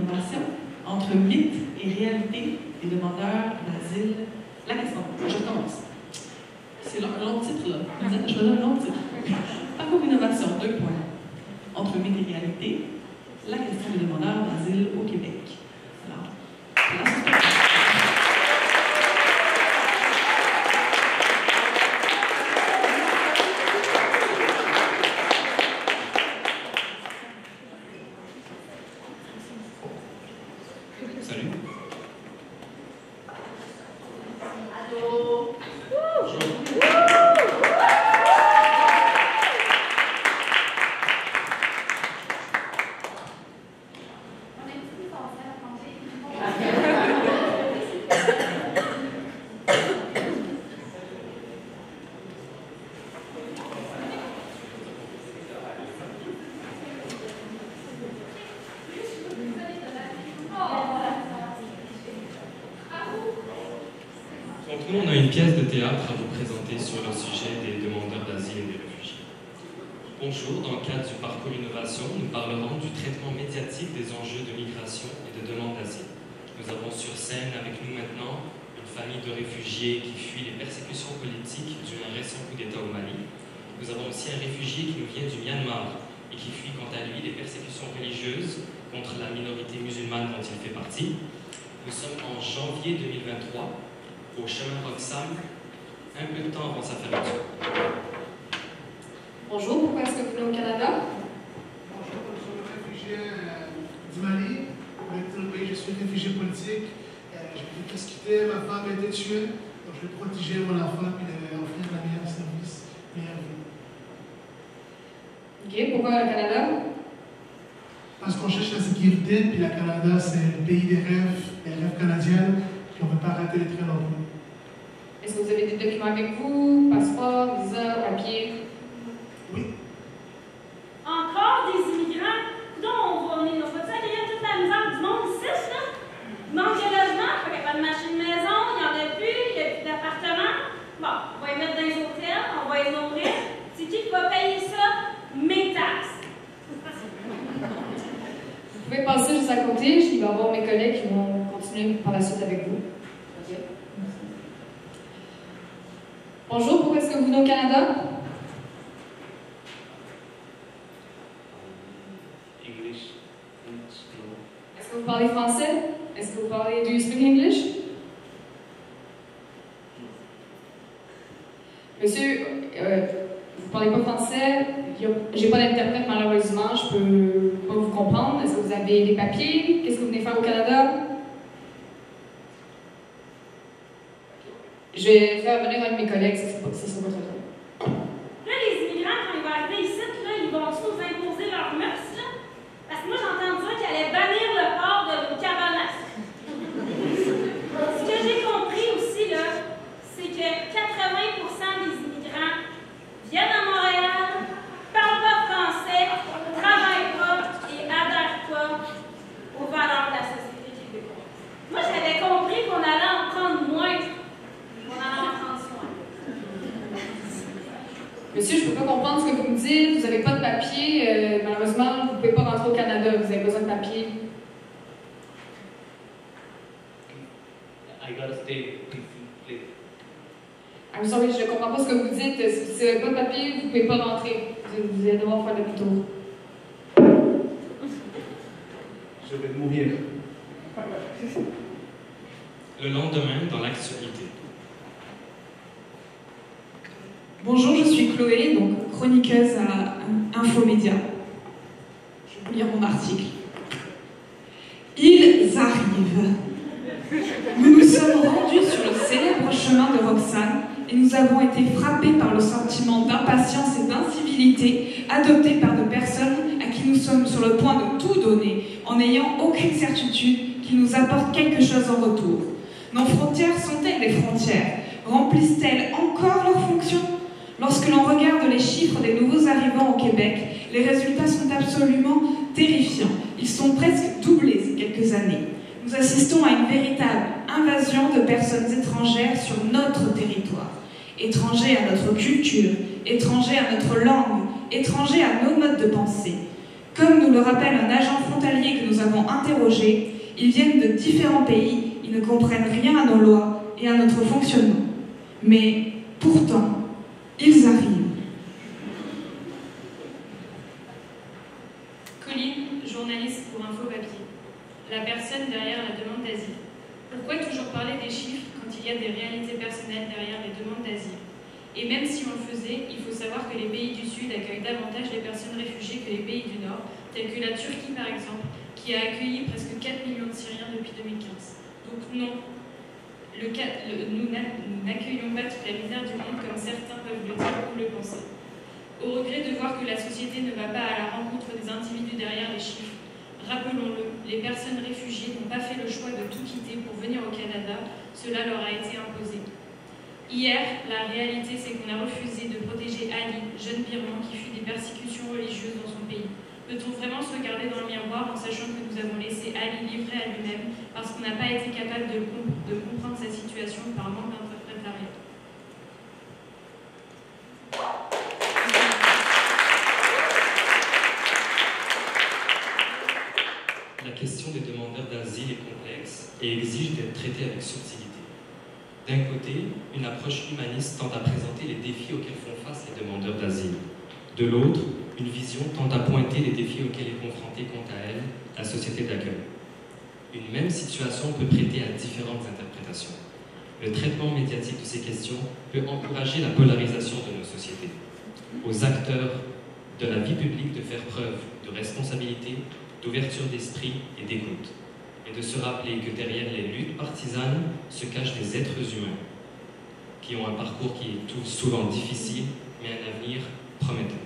innovation entre mythe et réalité des demandeurs d'asile. La question, je commence. C'est un long titre, là. Vous êtes à choisir un long titre. Parcours innovation, 2 points. Entre mythe et réalité, la question des demandeurs d'asile au Québec. Alors, salut. Allô? Donc nous, on a une pièce de théâtre à vous présenter sur le sujet des demandeurs d'asile et des réfugiés. Bonjour, dans le cadre du parcours innovation, nous parlerons du traitement médiatique des enjeux de migration et de demande d'asile. Nous avons sur scène avec nous maintenant une famille de réfugiés qui fuit les persécutions politiques dû à un récent coup d'État au Mali. Nous avons aussi un réfugié qui nous vient du Myanmar et qui fuit quant à lui les persécutions religieuses contre la minorité musulmane dont il fait partie. Nous sommes en janvier 2023. Au chemin Roxham, un peu de temps avant sa fermeture. Bonjour, pourquoi est-ce que vous venez au Canada? Bonjour, je suis un réfugié du Mali. Je suis réfugié politique. Je vais tous quitter, ma femme a été tuée. Donc je vais protéger mon enfant et offrir la meilleure service, meilleure vie. Ok, pourquoi le Canada? Parce qu'on cherche la sécurité, puis le Canada, c'est le pays des rêves canadiens, puis on ne veut pas rater les trains non plus. Est-ce que vous avez des documents avec vous? Passeport, visa, papier? Oui. Encore des immigrants? Donc, on est pas accueillir toute la misère du monde ici, là? Il manque de logement, il n'y a pas de machine de maison, il n'y en a plus, il n'y a plus d'appartement. Bon, on va les mettre dans les hôtels, on va les nourrir. C'est qui va payer ça? Mes taxes. Vous pouvez passer juste à côté, il va y avoir mes collègues qui vont continuer par la suite avec vous. Ok. Bonjour, pourquoi est-ce que vous venez au Canada? English. Est-ce que vous parlez français? Est-ce que vous parlez... Do you speak English? Monsieur, vous parlez pas français, j'ai pas d'interprète malheureusement, je peux pas vous comprendre. Est-ce que vous avez des papiers? Qu'est-ce que vous venez faire au Canada? Je vais faire venir un de mes collègues, c'est votre tour. Là, les immigrants, quand ils vont arriver ici, là, ils vont tous nous imposer leurs mœurs, là? Parce que moi, j'entends dire qu'ils allaient bannir le port de nos cabanas. Ce que j'ai compris aussi, là, c'est que 80% des immigrants viennent à Montréal, parlent pas français, travaillent pas et adhèrent pas aux valeurs de la société québécoise. Moi, j'avais compris qu'on allait en prendre moins. Monsieur, je ne peux pas comprendre ce que vous me dites. Vous n'avez pas de papier. Malheureusement, vous ne pouvez pas rentrer au Canada. Vous avez besoin de papier. I gotta stay. I'm sorry, je ne comprends pas ce que vous dites. Si vous n'avez pas de papier, vous ne pouvez pas rentrer. Vous allez devoir faire demi-tour. Je vais mourir. Le lendemain, dans l'actualité. Bonjour, je suis Chloé, donc chroniqueuse à Infomédia. Je vais vous lire mon article. Ils arrivent. Nous nous sommes rendus sur le célèbre chemin de Roxane et nous avons été frappés par le sentiment d'impatience et d'incivilité adopté par des personnes à qui nous sommes sur le point de tout donner en n'ayant aucune certitude qu'ils nous apportent quelque chose en retour. Nos frontières sont-elles des frontières? Remplissent-elles encore leurs fonctions? Lorsque l'on regarde les chiffres des nouveaux arrivants au Québec, les résultats sont absolument terrifiants. Ils sont presque doublés ces quelques années. Nous assistons à une véritable invasion de personnes étrangères sur notre territoire. Étrangers à notre culture, étrangers à notre langue, étrangers à nos modes de pensée. Comme nous le rappelle un agent frontalier que nous avons interrogé, ils viennent de différents pays, ils ne comprennent rien à nos lois et à notre fonctionnement. Mais pourtant, ils arrivent. Colline, journaliste pour Info Papier. La personne derrière la demande d'asile. Pourquoi toujours parler des chiffres quand il y a des réalités personnelles derrière les demandes d'asile? Et même si on le faisait, il faut savoir que les pays du Sud accueillent davantage les personnes réfugiées que les pays du Nord, tels que la Turquie par exemple, qui a accueilli presque 4 millions de Syriens depuis 2015. Donc non, nous n'accueillons pas toute la misère du monde comme certains peuvent le dire ou le penser. Au regret de voir que la société ne va pas à la rencontre des individus derrière les chiffres, rappelons-le, les personnes réfugiées n'ont pas fait le choix de tout quitter pour venir au Canada, cela leur a été imposé. Hier, la réalité, c'est qu'on a refusé de protéger Ali, jeune birman qui fuit des persécutions religieuses dans son pays. Peut-on vraiment se regarder dans le miroir en sachant que nous avons laissé Ali livré à lui-même parce qu'on n'a pas été capable de comprendre sa situation par manque d'interprétariat? La question des demandeurs d'asile est complexe et exige d'être traitée avec subtilité. D'un côté, une approche humaniste tente à présenter les défis auxquels font face les demandeurs d'asile. De l'autre, une vision tente à pointer les défis auxquels est confrontée, quant à elle, la société d'accueil. Une même situation peut prêter à différentes interprétations. Le traitement médiatique de ces questions peut encourager la polarisation de nos sociétés. Aux acteurs de la vie publique de faire preuve de responsabilité, d'ouverture d'esprit et d'écoute, et de se rappeler que derrière les luttes partisanes se cachent des êtres humains qui ont un parcours qui est souvent difficile, mais un avenir prometteur.